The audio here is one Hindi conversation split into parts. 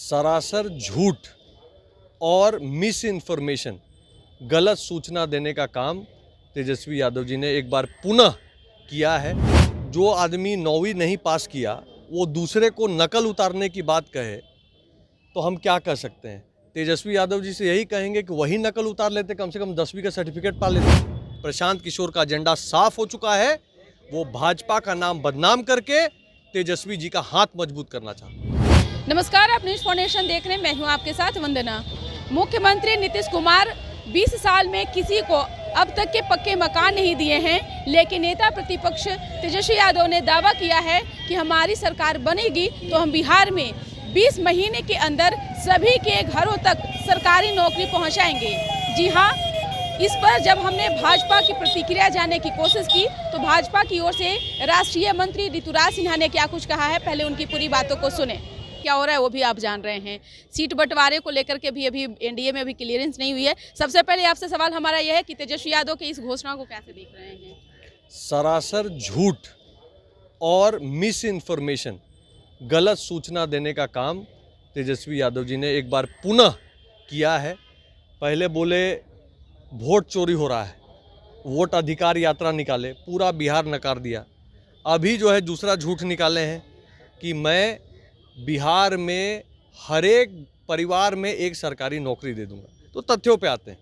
सरासर झूठ और मिस इन्फॉर्मेशन, गलत सूचना देने का काम तेजस्वी यादव जी ने एक बार पुनः किया है। जो आदमी 9वीं नहीं पास किया वो दूसरे को नकल उतारने की बात कहे तो हम क्या कर सकते हैं। तेजस्वी यादव जी से यही कहेंगे कि वही नकल उतार लेते, कम से कम 10वीं का सर्टिफिकेट पा लेते। प्रशांत किशोर का एजेंडा साफ हो चुका है, वो भाजपा का नाम बदनाम करके तेजस्वी जी का हाथ मजबूत करना चाहते हैं। नमस्कार, आप न्यूज़ फाउंडेशन देख रहे हैं। मैं हूं आपके साथ वंदना। मुख्यमंत्री नीतीश कुमार 20 साल में किसी को अब तक के पक्के मकान नहीं दिए हैं, लेकिन नेता प्रतिपक्ष तेजस्वी यादव ने दावा किया है कि हमारी सरकार बनेगी तो हम बिहार में 20 महीने के अंदर सभी के घरों तक सरकारी नौकरी पहुंचाएंगे। जी हाँ, इस पर जब हमने भाजपा की प्रतिक्रिया जानने की कोशिश की तो भाजपा की ओर से राष्ट्रीय मंत्री ऋतुराज सिन्हा ने क्या कुछ कहा है, पहले उनकी पूरी बातों को सुने। क्या हो रहा है वो भी आप जान रहे हैं। सीट बंटवारे को लेकर के भी अभी एनडीए में अभी क्लियरेंस नहीं हुई है। सबसे पहले आपसे सवाल हमारा यह है कि तेजस्वी यादव की इस घोषणा को कैसे देख रहे हैं। सरासर झूठ और मिस इन्फॉर्मेशन, गलत सूचना देने का काम तेजस्वी यादव जी ने एक बार पुनः किया है। पहले बोले वोट चोरी हो रहा है, वोट अधिकार यात्रा निकाले, पूरा बिहार नकार दिया। अभी जो है दूसरा झूठ निकाले हैं कि मैं बिहार में हर एक परिवार में एक सरकारी नौकरी दे दूंगा। तो तथ्यों पे आते हैं,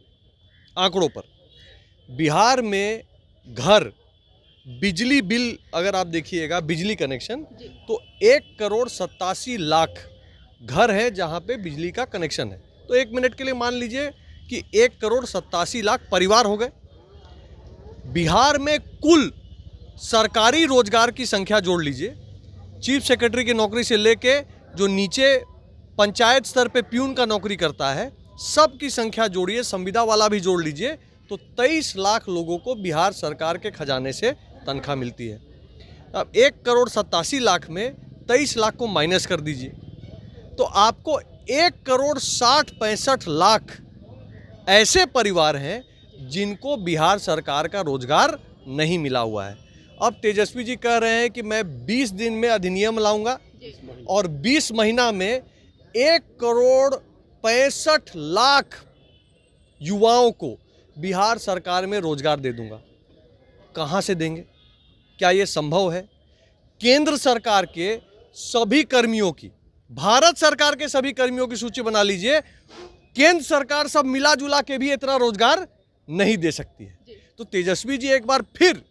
आंकड़ों पर। बिहार में घर, बिजली बिल अगर आप देखिएगा, बिजली कनेक्शन, तो 1,87,00,000 घर है जहां पे बिजली का कनेक्शन है। तो 1 मिनट के लिए मान लीजिए कि 1,87,00,000 परिवार हो गए। बिहार में कुल सरकारी रोजगार की संख्या जोड़ लीजिए, चीफ सेक्रेटरी की नौकरी से लेके जो नीचे पंचायत स्तर पे प्यून का नौकरी करता है, सब की संख्या जोड़िए, संविदा वाला भी जोड़ लीजिए, तो 23 लाख लोगों को बिहार सरकार के खजाने से तनख्वाह मिलती है। अब 1,87,00,000 में 23 लाख को माइनस कर दीजिए तो आपको 1,60,65,00,000 ऐसे परिवार हैं जिनको बिहार सरकार का रोजगार नहीं मिला हुआ है। अब तेजस्वी जी कह रहे हैं कि मैं 20 दिन में अधिनियम लाऊंगा और 20 महीना में 1,65,00,000 युवाओं को बिहार सरकार में रोजगार दे दूंगा। कहां से देंगे? क्या यह संभव है? केंद्र सरकार के सभी कर्मियों की, भारत सरकार के सभी कर्मियों की सूची बना लीजिए। केंद्र सरकार सब मिला जुला के भी इतना रोजगार नहीं दे सकती है। तो तेजस्वी जी एक बार फिर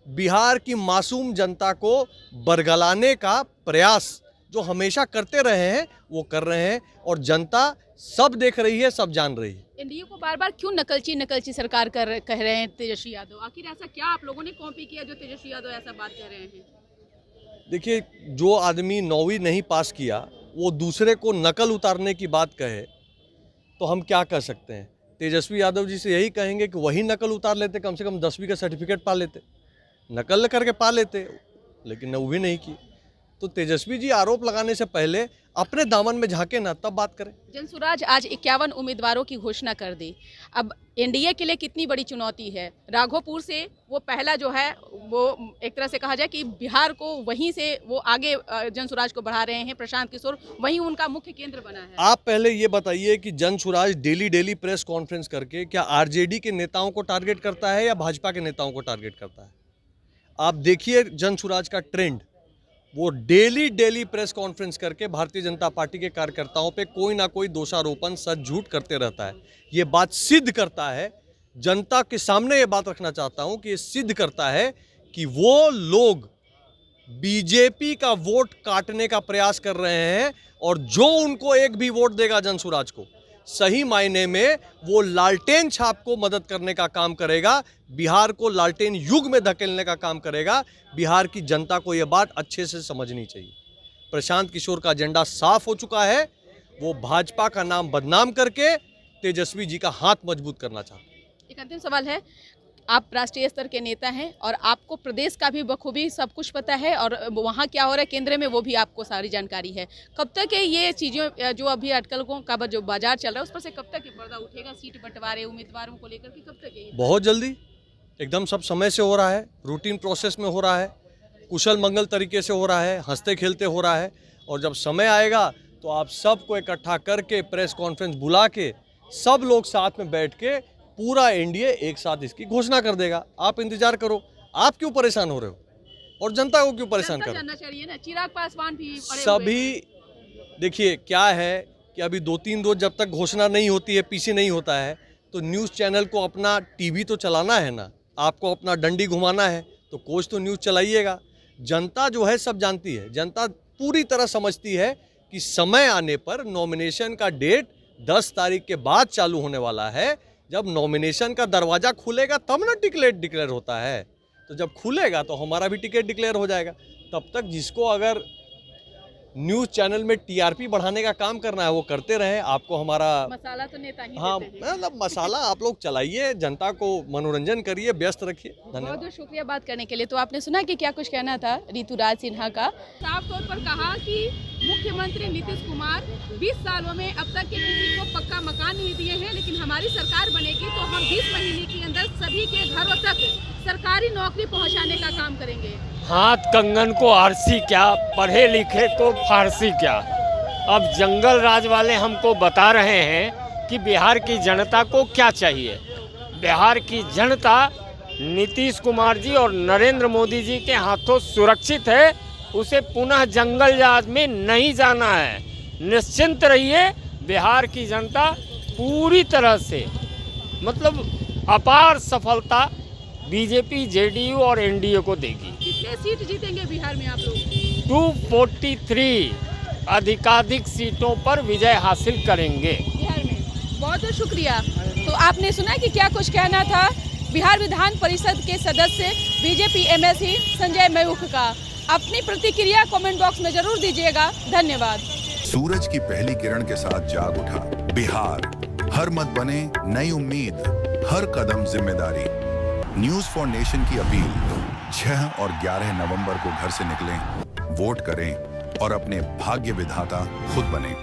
बिहार की मासूम जनता को बरगलाने का प्रयास जो हमेशा करते रहे हैं वो कर रहे हैं, और जनता सब देख रही है, सब जान रही है। एनडीए को बार बार क्यों नकलची सरकार कह रहे हैं तेजस्वी यादव? आखिर ऐसा क्या आप लोगों ने कॉपी किया जो तेजस्वी यादव ऐसा बात कह रहे हैं? देखिए, जो आदमी 9वीं नहीं पास किया वो दूसरे को नकल उतारने की बात कहे तो हम क्या कर सकते हैं। तेजस्वी यादव जी से यही कहेंगे कि वही नकल उतार लेते, कम से कम 10वीं का सर्टिफिकेट पा लेते। नकल करके पा लेते, लेकिन वो भी नहीं की। तो तेजस्वी जी आरोप लगाने से पहले अपने दामन में झांके ना, तब बात करें। जनसुराज आज 51 उम्मीदवारों की घोषणा कर दी। अब एनडीए के लिए कितनी बड़ी चुनौती है। राघोपुर से वो पहला जो है वो एक तरह से कहा जाए कि बिहार को वहीं से वो आगे जनसुराज को बढ़ा रहे हैं। प्रशांत किशोर वहीं उनका मुख्य केंद्र बना है। आप पहले ये बताइए कि जनसुराज डेली प्रेस कॉन्फ्रेंस करके क्या आरजेडी के नेताओं को टारगेट करता है या भाजपा के नेताओं को टारगेट करता है? आप देखिए जनसुराज का ट्रेंड, वो डेली प्रेस कॉन्फ्रेंस करके भारतीय जनता पार्टी के कार्यकर्ताओं पे कोई ना कोई दोषारोपण, सच झूठ करते रहता है। ये बात सिद्ध करता है, जनता के सामने ये बात रखना चाहता हूं कि ये सिद्ध करता है कि वो लोग बीजेपी का वोट काटने का प्रयास कर रहे हैं, और जो उनको एक भी वोट देगा जनसुराज को, सही मायने में वो लालटेन छाप को मदद करने का काम करेगा, बिहार को लालटेन युग में धकेलने का काम करेगा। बिहार की जनता को यह बात अच्छे से समझनी चाहिए। प्रशांत किशोर का एजेंडा साफ हो चुका है, वो भाजपा का नाम बदनाम करके तेजस्वी जी का हाथ मजबूत करना चाहते हैं। एक अंतिम सवाल है, आप राष्ट्रीय स्तर के नेता हैं और आपको प्रदेश का भी बखूबी सब कुछ पता है, और वहाँ क्या हो रहा है केंद्र में वो भी आपको सारी जानकारी है। कब तक ये चीज़ें जो अभी अटकलों का जो बाजार चल रहा है उस पर से कब तक पर्दा उठेगा? सीट बंटवारे उम्मीदवारों को लेकर के कब तक? बहुत जल्दी, एकदम सब समय से हो रहा है, रूटीन प्रोसेस में हो रहा है, कुशल मंगल तरीके से हो रहा है, हंसते खेलते हो रहा है, और जब समय आएगा तो आप सबको इकट्ठा करके प्रेस कॉन्फ्रेंस बुला के सब लोग साथ में बैठ के पूरा एनडीए एक साथ इसकी घोषणा कर देगा। आप इंतजार करो। आप क्यों परेशान हो रहे हो और जनता को क्यों परेशान कर रहे हो? जानना चाहिए ना, चिराग पासवान भी पड़े हुए हैं। सभी देखिए क्या है कि अभी 2-3 रोज जब तक घोषणा नहीं होती है, पीसी नहीं होता है, तो न्यूज़ चैनल को अपना टीवी तो चलाना है ना, आपको अपना डंडी घुमाना है तो कुछ तो न्यूज़ चलाइएगा। जनता जो है सब जानती है, जनता पूरी तरह समझती है कि समय आने पर नॉमिनेशन का डेट 10 तारीख के बाद चालू होने वाला है। जब नॉमिनेशन का दरवाज़ा खुलेगा तब ना टिकट डिक्लेयर होता है, तो जब खुलेगा तो हमारा भी टिकट डिक्लेयर हो जाएगा। तब तक जिसको अगर न्यूज़ चैनल में टीआरपी बढ़ाने का काम करना है वो करते रहे। आपको हमारा मसाला तो नेता ही हाँ देते हैं। मतलब मसाला आप लोग चलाइए, जनता को मनोरंजन करिए, व्यस्त रखिए। बहुत धन्यवाद। बहुत शुक्रिया बात करने के लिए। तो आपने सुना कि क्या कुछ कहना था ऋतुराज सिन्हा का। साफ तौर पर कहा कि मुख्यमंत्री नीतीश कुमार 20 सालों में अब तक के किसी को पक्का मकान नहीं दिए हैं, लेकिन हमारी सरकार बनेगी तो हम 20 महीने के अंदर सभी के घरों तक सरकारी नौकरी पहुंचाने का काम करेंगे। हाथ कंगन को आरसी क्या, पढ़े लिखे को फारसी क्या। अब जंगल राज वाले हमको बता रहे हैं कि बिहार की जनता को क्या चाहिए। बिहार की जनता नीतीश कुमार जी और नरेंद्र मोदी जी के हाथों सुरक्षित है। उसे पुनः जंगल राज में नहीं जाना है। निश्चिंत रहिए, बिहार की जनता पूरी तरह से मतलब अपार सफलता बीजेपी, जेडीयू और एनडीए को देगी। कितने सीट जीतेंगे बिहार में आप लोग? 243 अधिकाधिक सीटों पर विजय हासिल करेंगे बिहार में। बहुत बहुत शुक्रिया। तो आपने सुना कि क्या कुछ कहना था बिहार विधान परिषद के सदस्य बीजेपी एमएलसी संजय मयूख का। अपनी प्रतिक्रिया कमेंट बॉक्स में जरूर दीजिएगा। धन्यवाद। सूरज की पहली किरण के साथ जाग उठा बिहार। हर मत बने नई उम्मीद, हर कदम जिम्मेदारी। न्यूज़ फॉर नेशन की अपील 6 और 11 नवंबर को घर से निकलें, वोट करें और अपने भाग्य विधाता खुद बनें।